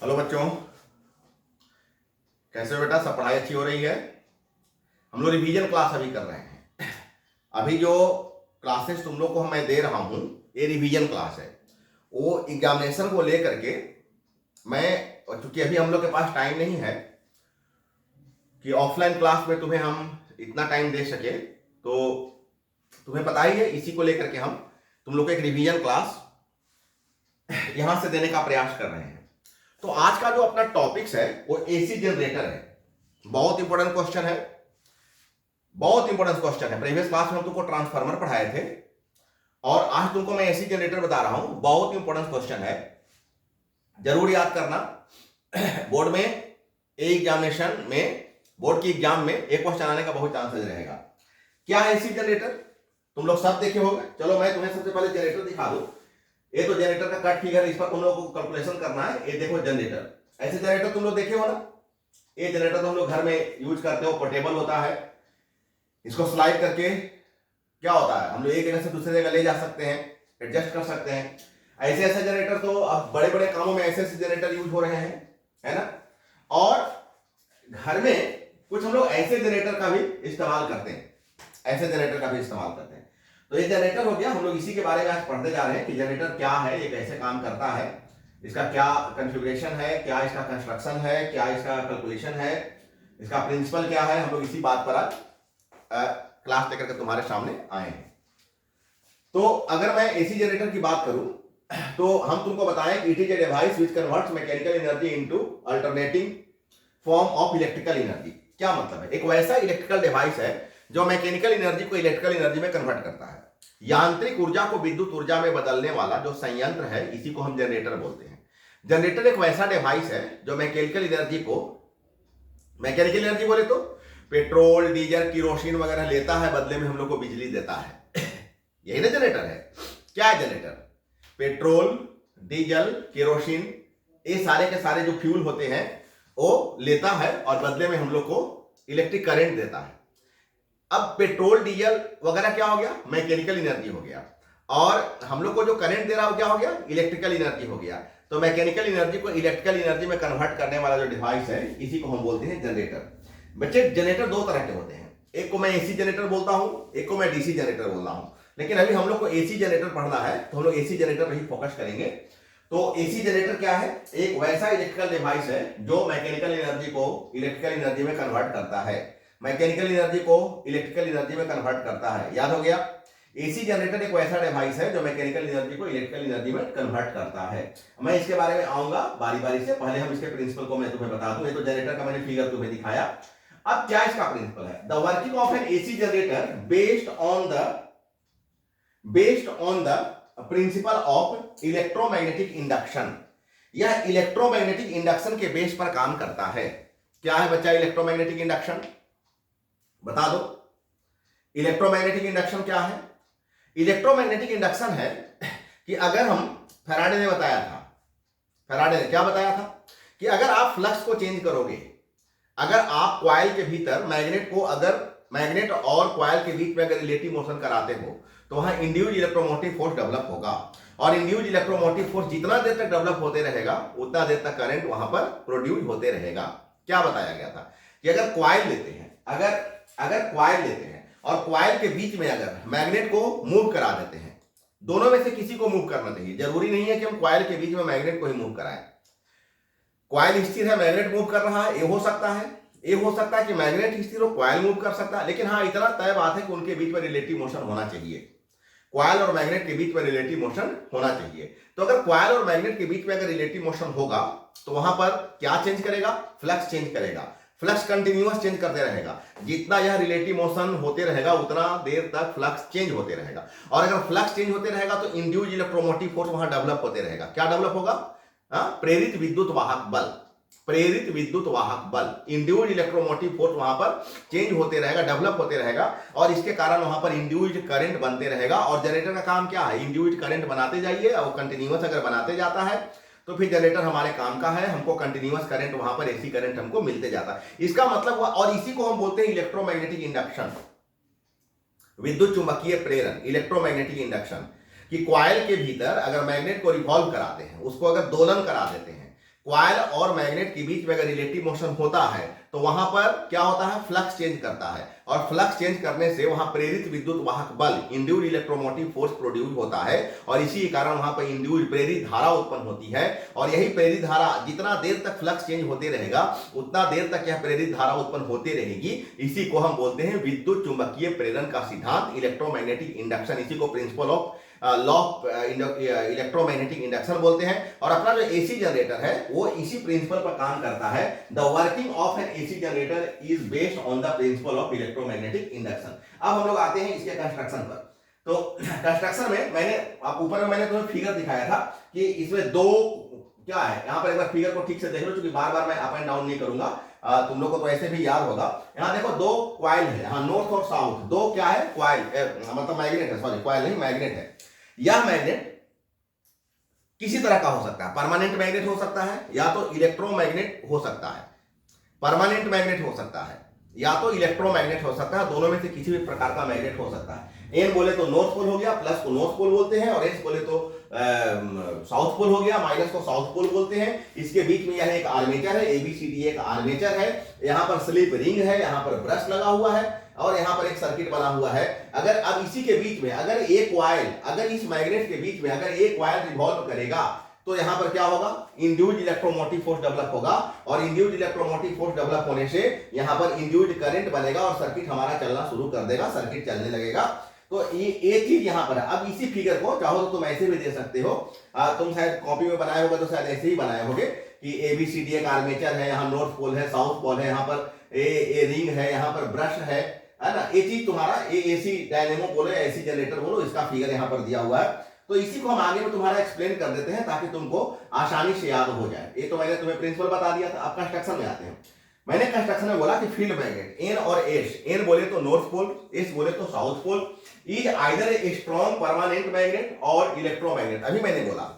Hello बच्चों, कैसे हो बेटा? सब पढ़ाई अच्छी हो रही है? हम लोग रिवीजन क्लास अभी कर रहे हैं। अभी जो क्लासेस तुम लोग को मैं दे रहा हूं ये रिवीजन क्लास है। वो एग्जामिनेशन को लेकर के मैं, चूंकि अभी हम लोग के पास टाइम नहीं है कि ऑफलाइन क्लास में तुम्हें हम इतना टाइम दे सके, तो तुम्हें पता ही है इसी को लेकर के हम तुम लोग को एक रिवीजन क्लास यहां से देने का प्रयास कर रहे हैं। तो आज का जो अपना टॉपिक्स है वो एसी जनरेटर है। बहुत इंपॉर्टेंट क्वेश्चन है, बहुत इंपॉर्टेंट क्वेश्चन है। प्रीवियस क्लास में हम तुमको ट्रांसफार्मर पढ़ाए थे और आज तुमको मैं एसी जनरेटर बता रहा हूं। बहुत इंपॉर्टेंट क्वेश्चन है, जरूर याद करना। बोर्ड में एग्जामिनेशन में, बोर्ड की एग्जाम में एक क्वेश्चन आने का बहुत चांसेस रहेगा। क्या है एसी जनरेटर? तुम लोग सब देखे होंगे। चलो मैं तुम्हें सबसे पहले जनरेटर दिखा दूं। ये तो जनरेटर का कट फिगर, इस पर तुम लोगों को कैलकुलेशन करना है। ये देखो जनरेटर, ऐसे जनरेटर तुम लोग देखे हो ना। ये जनरेटर तुम लोग घर में यूज करते हो, पोर्टेबल होता है। इसको स्लाइड करके क्या होता है, हम लोग एक जगह से दूसरे जगह ले जा सकते हैं, एडजस्ट कर सकते हैं। ऐसे ऐसे जनरेटर तो अब बड़े बड़े कामों में ऐसे ऐसे जनरेटर यूज हो रहे हैं, है ना। और घर में कुछ हम लोग ऐसे जनरेटर का भी इस्तेमाल करते हैं, ऐसे जनरेटर का भी इस्तेमाल करते हैं। तो ये जनरेटर हो गया। हम लोग इसी के बारे में आज पढ़ते जा रहे हैं कि जनरेटर क्या है, ये कैसे काम करता है, इसका क्या कॉन्फ़िगरेशन है, क्या इसका कंस्ट्रक्शन है, क्या इसका कैलकुलेशन है, इसका प्रिंसिपल क्या है। हम लोग इसी बात पर आज क्लास लेकर के तुम्हारे सामने आए हैं। तो अगर मैं एसी जनरेटर की बात करूं तो हम तुमको बताएं कि it is a device which converts mechanical energy into alternating form of electrical energy. क्या मतलब है? एक वैसा इलेक्ट्रिकल डिवाइस है जो मैकेनिकल एनर्जी को इलेक्ट्रिकल एनर्जी में कन्वर्ट करता है। यांत्रिक ऊर्जा को विद्युत ऊर्जा में बदलने वाला जो संयंत्र है, इसी को हम जनरेटर बोलते हैं। जनरेटर एक वैसा डिवाइस है जो मैकेनिकल एनर्जी को, मैकेनिकल एनर्जी बोले तो पेट्रोल, डीजल, किरोसिन वगैरह लेता है, बदले में हम लोग को बिजली देता है। यही ना जनरेटर है। क्या है जनरेटर? पेट्रोल, डीजल, केरोसिन, ये सारे के सारे जो फ्यूल होते हैं वो लेता है और बदले में हम लोग को इलेक्ट्रिक करंट देता है। अब पेट्रोल, डीजल वगैरह क्या हो गया? मैकेनिकल एनर्जी हो गया। और हम लोग को जो करंट दे रहा हो क्या हो गया? इलेक्ट्रिकल एनर्जी हो गया। तो मैकेनिकल एनर्जी को इलेक्ट्रिकल एनर्जी में कन्वर्ट करने वाला जो डिवाइस है, इसी को हम बोलते हैं जनरेटर। बच्चे जनरेटर दो तरह के होते हैं। एक को मैं एसी जनरेटर बोलता हूं, एक को मैं डीसी जनरेटर बोल रहा हूं। लेकिन अभी हम लोग को एसी जनरेटर पढ़ना है तो हम लोग एसी जनरेटर पर ही फोकस करेंगे। तो एसी जनरेटर क्या है? एक वैसा इलेक्ट्रिकल डिवाइस है जो मैकेनिकल एनर्जी को इलेक्ट्रिकल एनर्जी में कन्वर्ट करता है, मैकेनिकल एनर्जी को इलेक्ट्रिकल एनर्जी में कन्वर्ट करता है। याद हो गया? एसी जनरेटर एक वैसा डिवाइस है जो मैकेनिकल एनर्जी को इलेक्ट्रिकल एनर्जी में कन्वर्ट करता है। मैं इसके बारे में आऊंगा बारी बारी से। पहले हम इसके प्रिंसिपल को मैं तुम्हें बता दूं। ये तो जनरेटर का मैंने फिगर तुम्हें दिखाया। अब क्या इसका प्रिंसिपल है? The working of N AC generator based on the principle of electromagnetic induction. यह इलेक्ट्रोमैग्नेटिक इंडक्शन के बेस पर काम करता है। क्या है बच्चा इलेक्ट्रोमैग्नेटिक इंडक्शन? बता दो। इलेक्ट्रोमैग्नेटिक इंडक्शन क्या है? इलेक्ट्रोमैग्नेटिक इंडक्शन है कि अगर हम, फैराडे ने बताया था, फैराडे ने क्या बताया था कि अगर आप फ्लक्स को चेंज करोगे, अगर आप कॉइल के भीतर मैग्नेट को, अगर मैग्नेट और कॉइल के बीच में अगर रिलेटिव मोशन कराते हो तो वहां इंड्यूस्ड इलेक्ट्रोमोटिव फोर्स डेवलप होगा। और इंड्यूस्ड इलेक्ट्रोमोटिव फोर्स जितना देर तक डेवलप होते रहेगा उतना देर तक करंट वहां पर प्रोड्यूस होते रहेगा। क्या बताया गया था कि अगर कॉइल लेते हैं, अगर कॉइल लेते हैं और कॉइल के बीच में अगर मैग्नेट को मूव करा देते हैं, दोनों में से किसी को मूव करना चाहिए। जरूरी नहीं है कि हम कॉइल के बीच में मैग्नेट को ही मूव कराएं। कॉइल स्थिर है, मैग्नेट मूव कर रहा है, ये हो सकता है। ये हो सकता है कि मैग्नेट स्थिर हो, कॉइल मूव कर सकता है। लेकिन हाँ, इतना तय बात है कि उनके बीच में रिलेटिव मोशन होना चाहिए। कॉइल और मैग्नेट के बीच में रिलेटिव मोशन होना चाहिए। तो अगर कॉइल और मैग्नेट के बीच में अगर रिलेटिव मोशन होगा तो वहां पर क्या चेंज करेगा? फ्लक्स चेंज करेगा। फ्लक्स कंटिन्यूअस चेंज करते रहेगा। जितना यह रिलेटिव मोशन होते रहेगा उतना देर तक फ्लक्स चेंज होते रहेगा। और अगर फ्लक्स चेंज होते रहेगा तो इंड्यूस्ड इलेक्ट्रोमोटिव फोर्स वहां डेवलप होते रहेगा। क्या डेवलप होगा? प्रेरित विद्युत वाहक बल, प्रेरित विद्युत वाहक बल, इंड्यूस्ड इलेक्ट्रोमोटिव फोर्स वहां पर चेंज होते रहेगा, डेवलप होते रहेगा। और इसके कारण वहां पर इंड्यूस्ड करंट बनते रहेगा। और जनरेटर का काम क्या है? इंड्यूस्ड करंट बनाते जाइए और कंटिन्यूअस अगर बनाते जाता है तो फिर जनरेटर हमारे काम का है। हमको कंटिन्यूअस करंट वहां पर एसी करंट हमको मिलते जाता है। इसका मतलब हुआ, और इसी को हम बोलते हैं इलेक्ट्रोमैग्नेटिक इंडक्शन, विद्युत चुंबकीय प्रेरण, इलेक्ट्रोमैग्नेटिक इंडक्शन। कि कॉइल के भीतर अगर मैग्नेट को रिवॉल्व कराते हैं, उसको अगर दोलन करा देते हैं, कॉइल और मैग्नेट के बीच में अगर रिलेटिव मोशन होता है तो वहां पर क्या होता है, फ्लक्स चेंज करता है, और फ्लक्स चेंज करने से वहां प्रेरित विद्युत वाहक बल इंड्यूस्ड इलेक्ट्रोमोटिव फोर्स प्रोड्यूस होता है, और इसी के कारण वहां पर इंड्यूस्ड प्रेरित धारा उत्पन्न होती है। और यही प्रेरित धारा जितना देर तक फ्लक्स चेंज होते रहेगा उतना देर तक यह प्रेरित धारा उत्पन्न होती रहेगी। इसी को हम बोलते हैं विद्युत चुंबकीय प्रेरण का सिद्धांत, इलेक्ट्रोमैग्नेटिक इंडक्शन। इसी को principle of law of electromagnetic induction बोलते हैं। और अपना जो एसी जनरेटर है वो इसी प्रिंसिपल पर काम करता है। The working of N AC generator is based on the principle of electromagnetic induction. अब हम लोग आते हैं इसके कंस्ट्रक्शन पर। तो कंस्ट्रक्शन में मैंने आप ऊपर में मैंने तुम्हें फिगर दिखाया था कि इसमें दो क्या है, यहां पर एक बार फिगर को ठीक से देख लो, क्योंकि बार बार मैं अप एंड डाउन नहीं करूंगा, तुम लोग को तो ऐसे भी याद होगा। यहां देखो दो कॉइल है, यहां नॉर्थ और साउथ, दो क्या है, कॉइल मतलब मैग्नेट है, सॉरी कॉइल नहीं मैग्नेट है। यह मैग्नेट किसी तरह का हो सकता है, परमानेंट मैग्नेट हो सकता है या तो इलेक्ट्रोमैग्नेट हो सकता है, परमानेंट मैग्नेट हो सकता है या तो इलेक्ट्रोमैग्नेट हो सकता है, दोनों में से किसी भी प्रकार का मैग्नेट हो सकता है। एन बोले तो नॉर्थ पोल हो गया, प्लस को नॉर्थ पोल बोलते हैं, और एस बोले तो साउथ पोल हो गया, माइनस को साउथ पोल बोलते हैं। इसके बीच में यह एक आर्मेचर है, एबीसीडी एक आर्मेचर है, यहाँ पर स्लिप रिंग है, यहाँ पर ब्रश लगा हुआ है, और यहाँ पर एक सर्किट बना हुआ है। अगर अब इसी के बीच में अगर एक कॉइल, अगर इस मैग्नेट के बीच में अगर एक कॉइल रिवॉल्व करेगा तो यहां पर क्या होगा, इंड्यूस्ड इलेक्ट्रोमोटिव फोर्स डेवलप होगा, और इंड्यूस्ड इलेक्ट्रोमोटिव फोर्स डेवलप होने से यहां पर इंड्यूस्ड करंट बनेगा और सर्किट हमारा चलना शुरू कर देगा, सर्किट चलने लगेगा। तो ये चीज यहां पर है। अब इसी फिगर को चाहो तो तुम ऐसे भी दे सकते हो, तुम शायद कॉपी में बनाए होगे तो शायद ऐसे ही बनाए होगे कि एबीसीडी एक आर्मेचर है, यहाँ नॉर्थ पोल है, साउथ पोल है, यहाँ पर ए रिंग है, यहाँ पर ब्रश है ना। ये चीज तुम्हारा एसी डायनेमो बोलो या एसी जनरेटर बोलो, इसका फिगर यहाँ पर दिया हुआ है। तो इसी को हम आगे में तुम्हारा एक्सप्लेन कर देते हैं ताकि तुमको आसानी से याद हो जाए। ये तो मैंने तुम्हें प्रिंसिपल बता दिया था। अब कंस्ट्रक्शन में आते हैं। मैंने कंस्ट्रक्शन में बोला कि फील्ड मैग्नेट एन और एस, एन बोले तो नॉर्थ पोल, एस बोले तो south pole, is either a strong permanent magnet और इलेक्ट्रोमैग्नेट। अभी मैंने बोला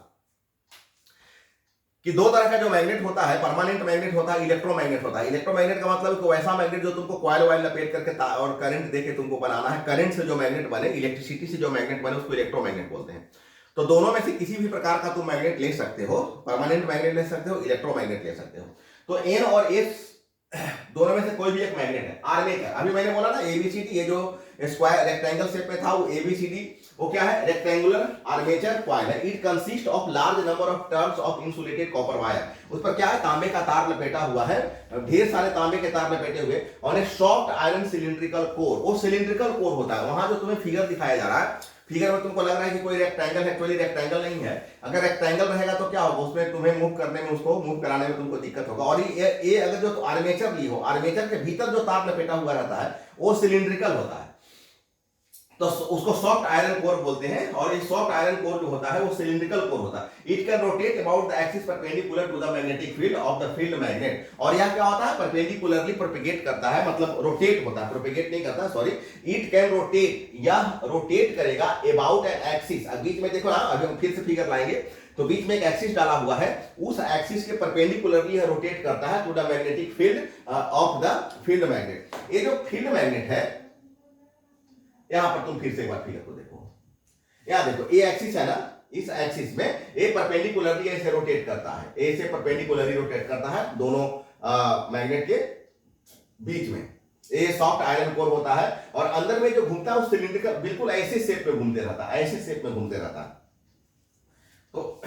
कि दो तरह का जो मैग्नेट होता है, परमानेंट मैग्नेट होता है, इलेक्ट्रोमैग्नेट होता है। इलेक्ट्रोमैग्नेट का मतलब कोई वैसा मैग्नेट जो तुमको कॉइल वाइल लपेट करके और करंट देके तुमको बनाना है। करंट से जो मैग्नेट बने, इलेक्ट्रिसिटी से जो मैग्नेट बने, उसको इलेक्ट्रोमैग्नेट बोलते हैं। तो दोनों में से किसी भी प्रकार का तुम मैग्नेट ले सकते हो, परमानेंट मैग्नेट ले सकते हो, इलेक्ट्रोमैग्नेट ले सकते हो। तो एन और एस दोनों में से कोई भी एक मैग्नेट है। आर्मेचर, अभी मैंने बोला ना एबीसीडी, ये जो स्क्वायर रेक्टेंगल शेप में था वो एबीसीडी, वो क्या है, रेक्टेंगुलर आर्मेचर कॉइल है। It consist of large number of turns of insulated copper wire. उस पर क्या है, तांबे का तार लपेटा हुआ है, ढेर सारे तांबे के तार लपेटे हुए, और एक सॉफ्ट आयरन सिलिंड्रिकल कोर। वो सिलिंड्रिकल कोर होता है। वहां जो तुम्हें फिगर दिखाया जा रहा है, फिगर में तुमको लग रहा है कि कोई रेक्टेंगल है, एक्चुअली रेक्टेंगल नहीं है। अगर रेक्टेंगल रहेगा तो क्या होगा, उसमें तुम्हें मूव करने में, उसको मूव कराने में तुमको दिक्कत होगा। और ये अगर जो आर्मेचर ली हो, आर्मेचर के भीतर जो तार लपेटा हुआ रहता है वो सिलिंड्रिकल होता है, तो उसको सॉफ्ट आयरन कोर बोलते हैं। और ये सॉफ्ट आयरन कोर जो होता है वो सिलिंड्रिकल कोर होता है। It can rotate about the axis perpendicular to the magnetic field of the field magnet. और यह क्या होता है, परपेंडिकुलरली प्रोपेगेट करता है, मतलब रोटेट होता है, प्रोपेगेट नहीं करता, सॉरी। इट कैन रोटेट, यह रोटेट करेगा अबाउट एन एक्सिस। अब बीच में देखो ना, अभी हम फिर से फिगर लाएंगे, तो बीच में एक एक्सिस डाला हुआ है, उस एक्सिस के परपेंडिकुलरली यह रोटेट करता है to the magnetic field of the field magnet. ये जो फील्ड मैग्नेट है, यहां पर तुम फिर से एक बार फिगर को देखो, यहां देखो ये एक्सिस है ना, इस एक्सिस में ए परपेंडिकुलरली ऐसे रोटेट करता है, ए से परपेंडिकुलरली रोटेट करता है दोनों मैग्नेट के बीच में। ये सॉफ्ट आयरन कोर होता है, और अंदर में जो घूमता है वो सिलिंड्रिकल, बिल्कुल ऐसे शेप में घूमते रहता है, ऐसे शेप में घूमते रहता है। तो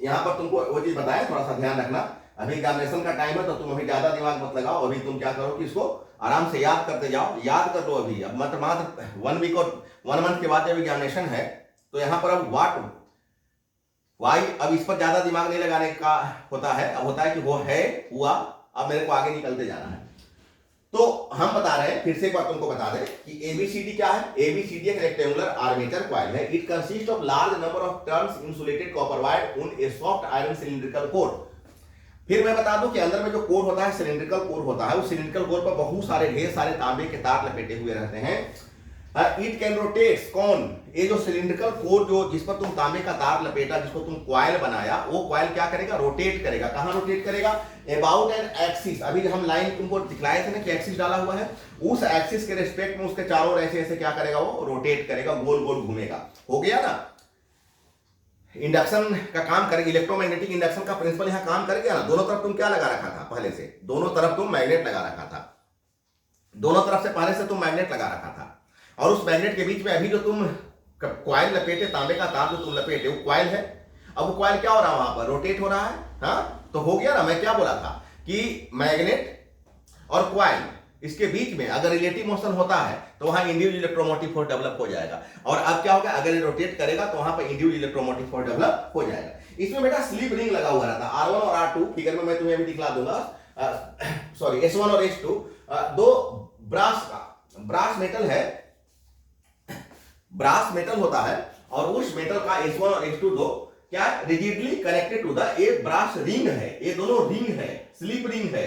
यहां पर तुमको वो चीज बताया, थोड़ा सा ध्यान रखना। अभी एग्जामिनेशन का टाइम है तो तुम अभी ज्यादा दिमाग मत लगाओ। अभी तुम क्या करो कि इसको आराम से याद करते जाओ, याद कर लो। अभी अब मात्र 1 वीक और 1 मंथ के बाद जब एग्जामिनेशन है तो यहाँ पर अब व्हाट वाई, अब इस पर ज्यादा दिमाग नहीं लगाने का होता है। अब होता है कि वो है, हुआ, अब मेरे को आगे निकलते जाना है। तो हम बता रहे हैं, फिर से एक बार तुमको बता दें कि एबीसीडी क्या है। एबीसीडी एक रेक्टेंगुलर आर्मेचर कॉइल है। It consist of large number of turns insulated copper wire on A soft iron cylindrical core. फिर मैं बता दूं कि अंदर में जो कोर होता है, सिलिंड्रिकल कोर होता है। उस सिलिंड्रिकल कोर पर बहुत सारे, ढेर सारे तांबे के तार लपेटे हुए रहते हैं। इट कैन रोटेट, कौन, ये जो सिलिंड्रिकल कोर जो जिस पर तुम तांबे का तार लपेटा, जिसको तुम कॉइल बनाया, वो कॉइल क्या करेगा, रोटेट करेगा। कहां रोटेट करेगा, अबाउट एन एक्सिस। अभी हम लाइन तुमको दिखलाए थे ना कि एक्सिस डाला हुआ है, उस एक्सिस के रिस्पेक्ट में उसके चारों ऐसे ऐसे क्या करेगा, वो रोटेट करेगा, गोल गोल घूमेगा। हो गया ना। इंडक्शन का काम करेगा, इलेक्ट्रोमैग्नेटिक इंडक्शन का प्रिंसिपल यहां काम कर गया ना। दोनों तरफ तुम क्या लगा रखा था पहले से, दोनों तरफ तुम मैग्नेट लगा रखा था, दोनों तरफ से पहले से तुम मैग्नेट लगा रखा था। और उस मैग्नेट के बीच में अभी जो तुम क्वाइल लपेटे, तांबे का तार जो तुम लपेटे वो क्वाइल है। अब वो क्वाइल क्या हो रहा है वहां पर, रोटेट हो रहा है। हाँ, तो हो गया ना। मैं क्या बोला था कि मैग्नेट और क्वाइल इसके बीच में अगर रिलेटिव मोशन होता है तो वहां इंड्यूस्ड इलेक्ट्रोमोटिव फोर्स डेवलप हो जाएगा। और अब क्या होगा, अगर ये रोटेट करेगा तो वहां पर इंड्यूस्ड इलेक्ट्रोमोटिव फोर्स डेवलप हो जाएगा। इसमें बेटा स्लिप रिंग लगा हुआ रहता है, R1 और R2 फिगर में मैं तुम्हें अभी दिखला दूंगा। सॉरी, S1 और S2 दो ब्रास मेटल है, ब्रास मेटल होता है। और उस मेटल का S1 और S2 दो क्या rigidly connected to the a brass ring है। ये दोनों रिंग है, स्लिप रिंग है।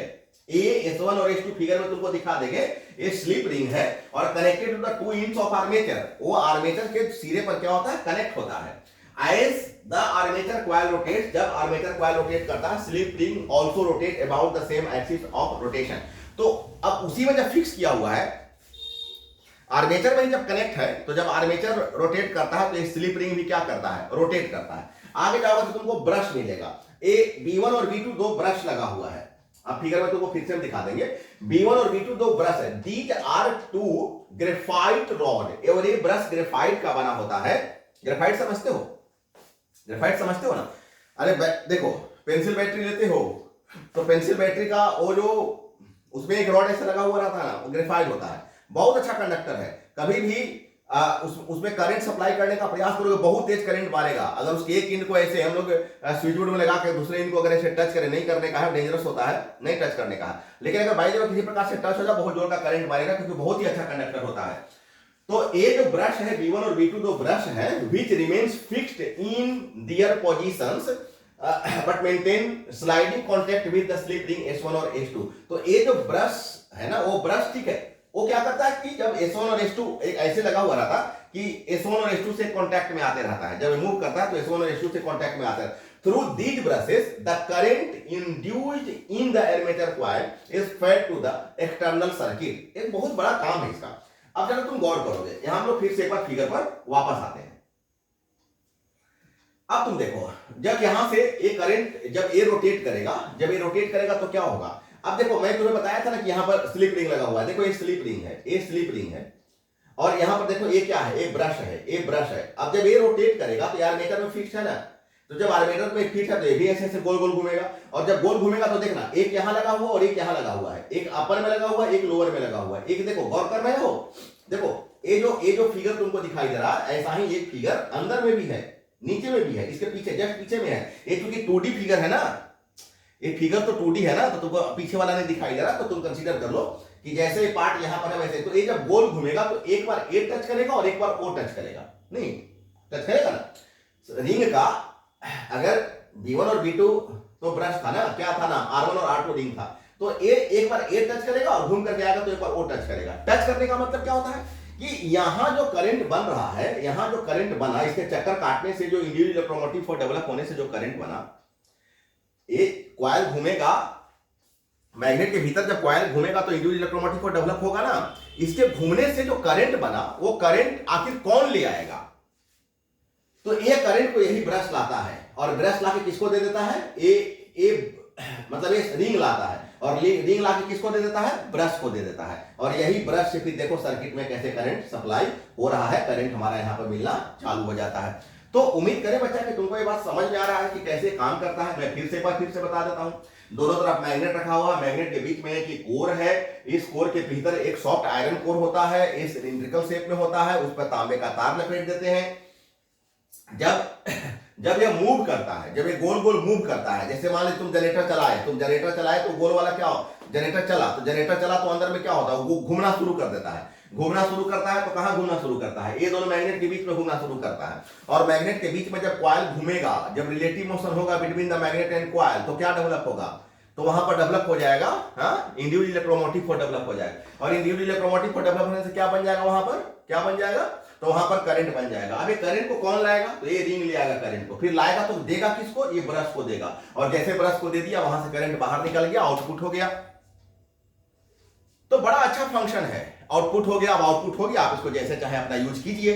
ये S1 और S2 फिगर में तुमको दिखा देंगे, ये स्लिप रिंग है और connected to the 2 ends of armature. वो आर्मेचर के सिरे पर क्या होता है, कनेक्ट होता है। As the armature coil rotates, जब आर्मेचर कॉइल रोटेट करता है, slip ring also rotate about the same axis of rotation. तो अब उसी में जब फिक्स किया हुआ है, आर्मेचर में जब कनेक्ट है तो जब आर्मेचर रोटेट करता है तो ये स्लिप रिंग भी क्या करता है, रोटेट करता है। आगे जाओगे तो तुमको ब्रश मिलेगा। ए B1 और B2 दो ब्रश लगा हुआ है। अब फिगर में तुमको फिर से हम दिखा देंगे। B1 और B2 दो ब्रश है। These are two graphite rod. और ये ब्रश ग्रेफाइट का बना होता है। ग्रेफाइट समझते हो, ग्रेफाइट समझते हो ना। अरे देखो, पेंसिल बैटरी लेते हो तो पेंसिल बैटरी का वो जो उसमें एक रॉड ऐसा लगा हुआ रहता है ना, वो ग्रेफाइट होता है। बहुत अच्छा कंडक्टर है। कभी भी उसमें करंट सप्लाई करने का प्रयास करोगे, बहुत तेज करंट मारेगा। अगर उसके एक इंड को ऐसे हम लोग स्विच बोर्ड में लगा के दूसरे इंड को अगर ऐसे टच करें, नहीं करने का है, डेंजरस होता है, नहीं टच करने का है। लेकिन अगर बाई जब किसी प्रकार से टच हो जाए, बहुत जोर का करंट मारेगा, क्योंकि बहुत ही अच्छा कंडक्टर होता है। तो ये जो ब्रश है B1 और B2 दो ब्रश है, which remains fixed in their positions but maintain sliding contact with the slip ring S1 और S2। तो ये जो ब्रश है ना, वो ब्रश ठीक है, वो क्या करता है कि जब S1 और S2 एक ऐसे लगा हुआ रहता कि S1 और S2 से कांटेक्ट में आते रहता है। जब मूव करता है तो S1 और S2 से कांटेक्ट में आता है। Through these brushes the current induced in the armature coil is fed to the external circuit. एक बहुत बड़ा काम है इसका। अब जब तुम गौर करोगे, यहां हम लोग फिर से एक बार फिगर पर वापस आते हैं। अब तुम देखो, जब यहां से ये करंट जब ये रोटेट करेगा, जब ये रोटेट करेगा तो क्या होगा। अब देखो, मैं तुम्हें बताया था ना कि यहां पर स्लिप रिंग लगा हुआ है। देखो ये स्लिप रिंग है, ये स्लिप रिंग है। और यहां पर देखो ये क्या है, ये ब्रश है, ये ब्रश है। अब जब ये रोटेट करेगा तो आर्मेचर में फिक्स है ना, तो जब आर्मेचर में फिक्स है तो ये भी ऐसे ऐसे गोल गोल घूमेगा। और जब गोल घूमेगा तो देखना, एक यहां लगा हुआ और एक यहां लगा हुआ है, एक अपर में लगा हुआ है, एक लोअर में लगा हुआ है। एक देखो, गौर कर रहे हो, देखो ये जो फिगर तुमको दिखाई दे रहा है, ऐसा ही एक फिगर अंदर में भी है, नीचे में भी है, इसके पीछे जस्ट पीछे में है। ये क्योंकि 2D फिगर है ना, ये फिगर तो 2D है ना, तो तुमको पीछे वाला नहीं दिखाई दे रहा, तो तुम कंसीडर कर लो कि जैसे ये पार्ट यहां पर है वैसे। तो ये जब गोल घूमेगा तो एक बार ए टच करेगा और एक बार ओ टच करेगा, नहीं टच करेगा ना। रिंग का अगर B1 और B2 तो ब्रश था ना, क्या था ना, R1 और R2 रिंग था। तो ए एक बार ए टच करेगा और घूम करके आएगा तो एक बार ओ टच करेगा। टच करने का मतलब क्या होता है कि यहां जो करंट बन रहा है, यहां जो करंट बना, इसके चक्कर काटने से जो इंड्यूस्ड इलेक्ट्रोमोटिव फोर्स डेवलप होने से जो करंट बना, एक कॉइल घूमेगा, मैग्नेट के भीतर जब कॉइल घूमेगा तो इंड्यूस्ड इलेक्ट्रोमोटिव फोर्स डेवलप होगा ना। इसके घूमने से जो करंट बना, वो करंट आखिर कौन ले आएगा, तो ये करंट को यही ब्रश लाता है। और ब्रश लाके किसको दे देता है, मतलब ये रिंग लाता है, और रिंग लाके किसको दे देता है, ब्रश को दे देता है। और यही ब्रश से फिर देखो सर्किट में कैसे करंट सप्लाई हो रहा है, करंट हमारा यहाँ पर मिलना चालू हो जाता है। तो उम्मीद करें बच्चा कि तुमको ये बात समझ में आ रहा है कि कैसे काम करता है। मैं फिर से बता देता हूं। दोनों तरफ मैग्नेट रखा हुआ है, मैग्नेट के बीच में एक कोर है, इस कोर के भीतर एक सॉफ्ट आयरन कोर होता है, इस सिलिंड्रिकल शेप में होता है, उस पर तांबे का तार लपेट देते हैं। जब ये मूव करता है, जब ये गोल गोल मूव करता है, जैसे मान ली तुम जनरेटर चलाए तो गोल वाला क्या हो, जनरेटर चला तो अंदर में क्या होता है, वो घूमना शुरू कर देता है। घूमना शुरू करता है तो कहां घूमना शुरू करता है, ये दोनों मैग्नेट के बीच में घूमना शुरू करता है। और मैग्नेट के बीच में जब कॉइल घूमेगा, जब रिलेटिव मोशन होगा between the magnet and coil, तो क्या डेवलप होगा, तो वहां पर डेवलप हो जाएगा इंड्यूस्ड इलेक्ट्रोमोटिव फोर्स डेवलप हो जाएगा। और इंड्यूस्ड इलेक्ट्रोमोटिव फोर्स डेवलप होने से क्या बन जाएगा, वहां पर क्या बन जाएगा, तो वहां पर करंट बन जाएगा। अब ये करंट को कौन लाएगा, तो ये रिंग ले आएगा करंट को, फिर लाएगा तो देगा किसको, ये ब्रश को देगा। और जैसे ब्रश को दे दिया, वहां से करंट बाहर निकल गया, आउटपुट हो गया। तो बड़ा अच्छा फंक्शन है, आउटपुट हो गया। अब आउटपुट हो गया, आप इसको जैसे चाहे अपना यूज कीजिए।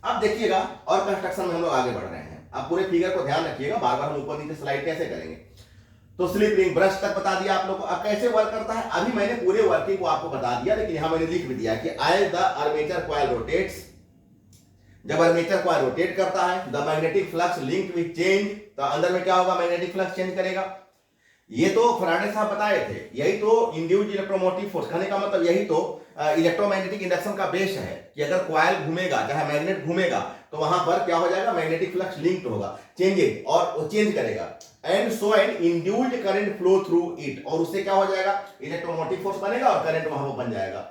अब देखिएगा और कंस्ट्रक्शन में हम लोग आगे बढ़ रहे हैं। आप पूरे फिगर को ध्यान रखिएगा, बार बार हम ऊपर नीचे स्लाइड कैसे करेंगे। तो स्लिप रिंग ब्रश तक बता दिया आप लोग को। अब कैसे वर्क करता है, अभी मैंने पूरे वर्किंग को आपको बता दिया, लेकिन यहां मैंने लिख भी दिया कि as the armature coil rotates, जब आर्मेचर कॉइल रोटेट करता है, the magnetic flux link with change, तो अंदर में क्या होगा, मैग्नेटिक फ्लक्स चेंज करेगा। ये तो फैराडे साहब बताए थे, यही तो इंड्यूस्ड इलेक्ट्रोमोटिव फोर्स, कहने का मतलब यही तो इलेक्ट्रोमैग्नेटिक इंडक्शन का बेस है कि अगर कॉइल घूमेगा, चाहे मैग्नेट घूमेगा, तो वहां पर क्या हो जाएगा, मैग्नेटिक फ्लक्स लिंक्ड होगा, चेंजिंग, और वो चेंज करेगा, and so an induced current flow through it, और उससे क्या हो जाएगा, इलेक्ट्रोमोटिव फोर्स बनेगा और करंट वहां पर बन जाएगा।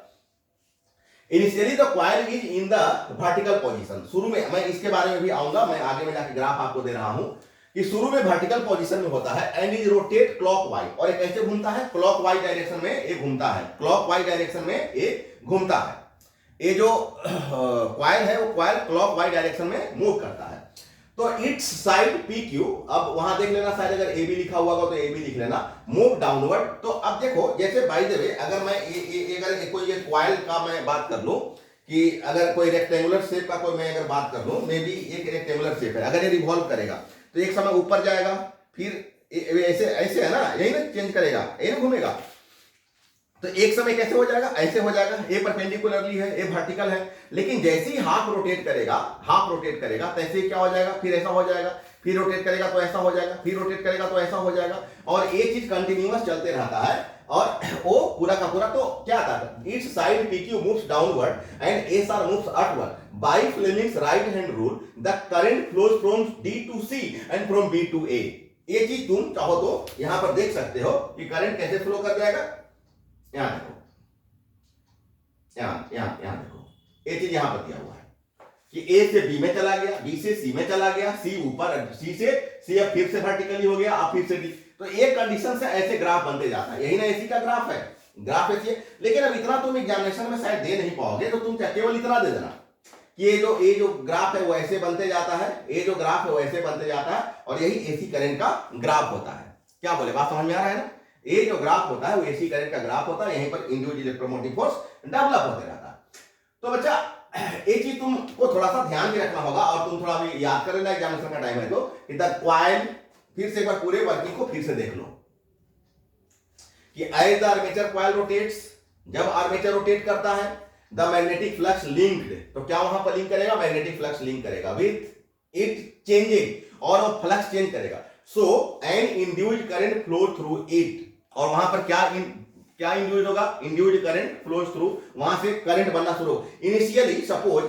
Initially the coil is in the vertical position, शुरू में, मैं इसके बारे में भी आऊंगा, मैं आगे में जाके ग्राफ आपको दे रहा हूं कि शुरू में वर्टिकल पोजीशन में होता है, एंड इज रोटेट क्लॉकवाइज, और ये कैसे घूमता है, क्लॉकवाइज डायरेक्शन में ये घूमता है, क्लॉकवाइज डायरेक्शन में ये घूमता है। ये जो कॉइल है वो कॉइल क्लॉकवाइज डायरेक्शन में मूव करता है। तो इट्स साइड पी क्यू, अब वहां देख लेना, शायद अगर ए बी लिखा हुआ होगा तो ए बी लिख लेना, मूव डाउनवर्ड। तो अब देखो, जैसे बाय द वे अगर मैं अगर कोई ये कॉइल का मैं बात कर लूं कि अगर कोई रेक्टेंगुलर शेप का कोई मैं अगर बात कर लूं, मे बी एक रेक्टेंगुलर शेप है, अगर ये रिवॉल्व करेगा तो एक समय ऊपर जाएगा, फिर ऐसे ऐसे है ना, यही ना चेंज करेगा, यही ना घूमेगा, तो एक समय कैसे हो जाएगा, ऐसे हो जाएगा, ये परपेंडिकुलरली है, ये वर्टिकल है, लेकिन जैसे ही हाफ रोटेट करेगा तैसे ही क्या हो जाएगा, फिर ऐसा हो जाएगा, फिर रोटेट करेगा तो ऐसा हो जाएगा, फिर रोटेट करेगा तो ऐसा हो जाएगा, और ये चीज कंटिन्यूअस चलते रहता है, और वो पूरा का पूरा, तो क्या था, it's side PQ moves downward and SR moves upward by Fleming's right hand rule, the current flows from D to C and from B to A। ये चीज तुम चाहो तो यहां पर देख सकते हो कि करंट कैसे फ्लो कर जाएगा, यहां देखो, यहां देखो, ये चीज यहां पर दिया हुआ है कि A से B में चला गया, B से C में चला गया, C ऊपर, C से C अब फिर से वर्टिकली हो गया, अब फिर से D, तो एक कंडीशन से ऐसे ग्राफ बनते जाता है, यही ना एसी का ग्राफ है, ग्राफ ऐसी है। लेकिन अब इतना तुम एग्जामिनेशन में शायद दे नहीं पाओगे, तो तुम केवल इतना दे देना कि ये जो ग्राफ है वो ऐसे बनते जाता है, ये जो ग्राफ है वो ऐसे बनते जाता है, और यही एसी करंट का ग्राफ होता है। क्या बोले, बात समझ में आ रहा है ना, ये जो ग्राफ होता है वो एसी करंट का ग्राफ होता है, यहीं पर इंड्यूस्ड इलेक्ट्रोमोटिव फोर्स डेवलप होते रहता है। तो बच्चा एक चीज तुमको थोड़ा सा ध्यान में रखना होगा, और तुम थोड़ा भी याद कर लेना, एग्जामिनेशन का टाइम है तो, द कॉइल, फिर से एक बार पूरे वर्किंग को फिर से देख लो कि as the armature coil rotates, जब आर्मेचर रोटेट करता है, द मैग्नेटिक फ्लक्स लिंक्ड, तो क्या वहां पर लिंक करेगा, मैग्नेटिक फ्लक्स लिंक करेगा विथ इट चेंजिंग, और वो फ्लक्स चेंज करेगा, so an induced current flow through it, और वहां पर क्या इंड्यूस्ड होगा, इंड्यूस्ड करंट फ्लोज थ्रू, वहां से करंट बनना शुरू। Initially suppose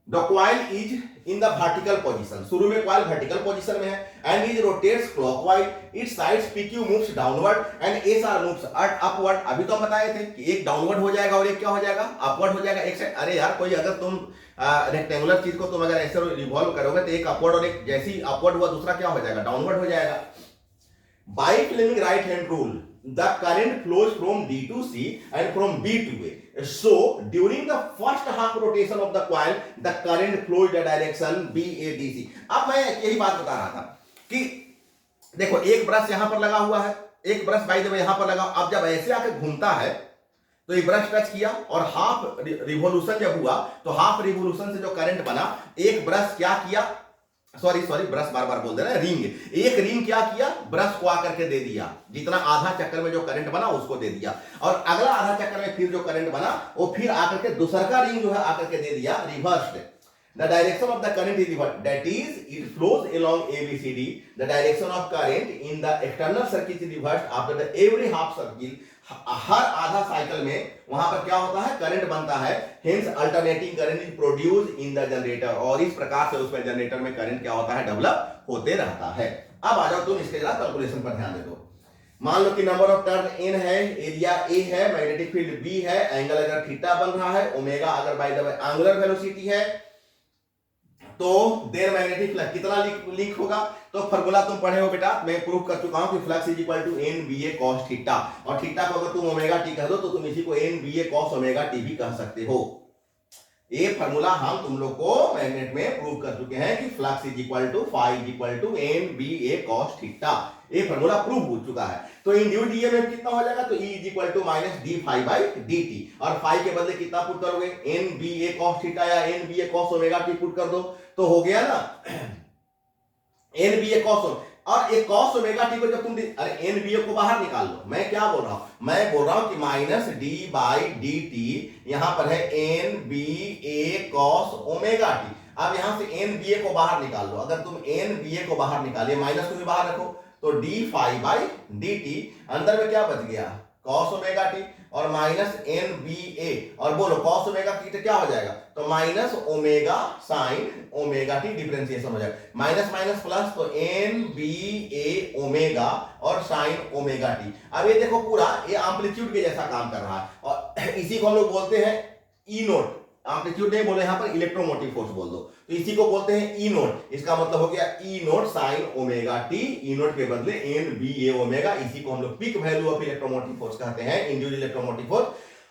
the coil is in the vertical position, शुरू में कॉइल वर्टिकल पोजीशन में है, and is rotates clockwise, it's sides PQ moves downward and SR moves upward. अभी तो हम बताए थे कि एक डाउनवर्ड हो जाएगा और एक क्या हो जाएगा, अपवर्ड हो जाएगा, एक साइड। अरे यार, कोई अगर तुम रेक्टेंगुलर चीज को तुम अगर ऐसे रिवॉल्व करोगे तो एक अपवर्ड, और एक जैसी अपवर्ड हुआ दूसरा क्या हो जाएगा, डाउनवर्ड हो जाएगा। By Fleming right hand rule, the current flows from D to C and from B to A. So during the first half rotation of the coil, the current flows the direction BADC। अब मैं यही बात बता रहा था कि देखो, एक ब्रश यहां पर लगा हुआ है, एक ब्रश बाय द वे यहां पर लगा, अब जब ऐसे आके घूमता है तो ये ब्रश टच किया, और हाफ रिवॉल्यूशन जब हुआ तो हाफ रिवॉल्यूशन से जो करंट बना, एक ब्रश क्या किया, सॉरी ब्रश बार बार बोल दे रहा है, रिंग, एक रिंग क्या किया, ब्रश को आकर के दे दिया, जितना आधा चक्कर में जो करंट बना उसको दे दिया, और अगला आधा चक्कर में फिर जो करंट बना वो फिर आकर के दूसरा का रिंग जो है आकर के दे दिया, reversed. The direction of the current is reversed, that is it flows along ABCD, the direction of current in the external circuit is reversed after the every half circle, हर आधा साइकिल में वहां पर क्या होता है, करंट बनता है, hence alternating current is produce in the generator, और इस प्रकार से उसमें जनरेटर में करंट क्या होता है, डेवलप होते रहता है। अब आ जाओ तुम इसके जरा कैलकुलेशन पर ध्यान दे दो। मान लो कि नंबर ऑफ टर्न n है, एरिया a है, मैग्नेटिक फील्ड b है, एंगल अगर थीटा बन रहा है, ओमेगा अगर by the way angular velocity है, तो देर मैग्नेटिक फ्लक्स कितना लिंक होगा, तो फॉर्मूला तुम पढ़े हो बेटा, मैं प्रूव कर चुका हूं कि flux is equal to NBA cos theta, और थीटा को अगर तुम ओमेगा टी कह दो तो तुम इसी को NBA cos ओमेगा टी भी कह सकते हो। ये फॉर्मूला हम तुम लोग को मैग्नेट में प्रूव कर चुके हैं कि flux is equal to phi is equal to NBA cos theta, ये फॉर्मूला प्रूव हो चुका है। तो इंड्यूस्ड ईएमएफ कितना हो जाएगा, तो E is equal to minus d phi by d t, और फाई के बदले कितना पुट करोगे, NBA cos थीटा या NBA cos omega t put कर दो, तो हो गया ना एन बी ए कॉस, और एक कॉस ओमेगा टी को जब तुम अरे एन बी ए को बाहर निकाल लो। मैं क्या बोल रहा हूं, मैं बोल रहा हूं कि minus D by d T, यहां पर है एन बी ए कॉस ओमेगा टी। अब यहां से एन बी ए को बाहर निकाल लो। अगर तुम एन बी ए को बाहर निकालिए, माइनस को भी बाहर रखो, तो d phi by d t, अंदर में क्या बच गया कॉस ओमेगा टी, और माइनस एन बी ए, और बोलो कॉस ओमेगा टी क्या हो जाएगा, तो minus omega sine omega t, differentiation हो जाएगा, माइनस माइनस प्लस, तो एन बी ए ओमेगा और साइन ओमेगा टी। अब ये देखो पूरा ये एम्पलीट्यूड के जैसा काम कर रहा है, और इसी को हम लोग बोलते हैं ई नोट। एम्पलीट्यूड नहीं बोले, यहां पर इलेक्ट्रोमोटिव फोर्स बोल दो, तो इसी को बोलते हैं ई नोट। इसका मतलब हो गया ई नोट साइन ओमेगा टी, ई नोट के बदले एन बी ए ओमेगा। इसी को हम लोग peak value of electromotive force कहते हैं, इंड्यूस्ड इलेक्ट्रोमोटिव फोर्स।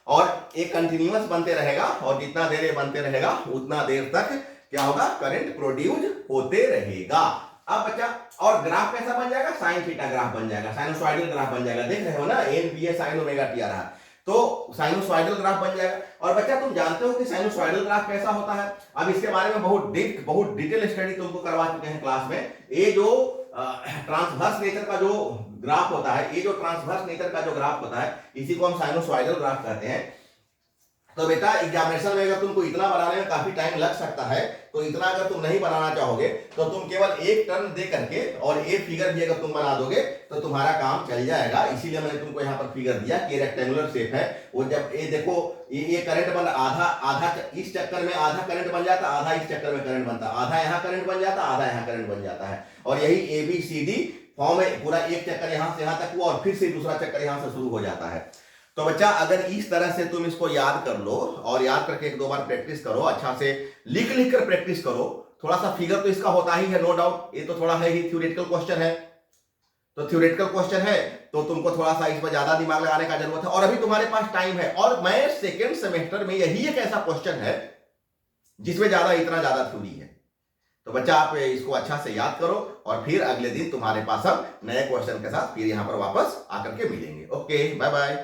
और एक कंटिन्यूअस बनते रहेगा, और जितना देर ये बनते रहेगा उतना देर तक क्या होगा, करंट प्रोड्यूस होते रहेगा। अब बच्चा, और ग्राफ कैसा बन जाएगा, साइन थीटा ग्राफ बन जाएगा, साइनोसॉइडल ग्राफ बन जाएगा। देख रहे हो ना, एन बी ए साइन ओमेगा टी आ रहा है, तो साइनोसॉइडल ग्राफ बन जाएगा। और बच्चा तुम जानते हो कि साइनोसॉइडल ग्राफ कैसा होता है, अब इसके बारे में बहुत डिटेल स्टडी तुमको करवा चुके हैं क्लास में। ये जो ट्रांसवर्स नेचर का जो ग्राफ होता है, ये जो ट्रांसवर्स नेचर का जो ग्राफ होता है, इसी को हम साइनोसॉइडल ग्राफ कहते हैं। तो बेटा एग्जामिनेशन में अगर तुमको इतना बनाने में काफी टाइम लग सकता है, तो इतना अगर तुम नहीं बनाना चाहोगे तो तुम केवल एक टर्न दे करके और एक फिगर भी अगर तुम बना दोगे तो तुम्हारा काम चल जाएगा। इसीलिए मैंने तुमको यहाँ पर फिगर दिया कि रेक्टेंगुलर शेप है। वो जब ये देखो ये करंट बन आधा इस चक्कर में आधा करंट बन जाता, आधा इस चक्कर में करंट बनता, आधा यहाँ करंट बन जाता, आधा यहाँ करंट बन जाता है। और यही A B C D form है, पूरा एक चक्कर यहाँ से यहाँ तक हुआ और फिर से दूसरा चक्कर यहाँ से शुरू हो जाता है। तो बच्चा अगर इस तरह से तुम इसको याद कर लो, और याद करके एक दो बार प्रैक्टिस करो, अच्छा से लिख लिख कर प्रैक्टिस करो। थोड़ा सा फिगर तो इसका होता ही है, नो डाउट, ये तो थोड़ा है ही, थ्योरेटिकल क्वेश्चन है, तो थ्योरेटिकल क्वेश्चन है तो तुमको थोड़ा सा इस पर ज्यादा दिमाग लगाने का जरूरत है। और अभी तुम्हारे पास टाइम है, और मैं सेकेंड सेमेस्टर में यही एक ऐसा क्वेश्चन है जिसमें इतना ज्यादा थ्योरी है। तो बच्चा आप इसको अच्छा से याद करो, और फिर अगले दिन तुम्हारे पास हम नए क्वेश्चन के साथ फिर यहां पर वापस आकर के मिलेंगे। Okay, bye bye.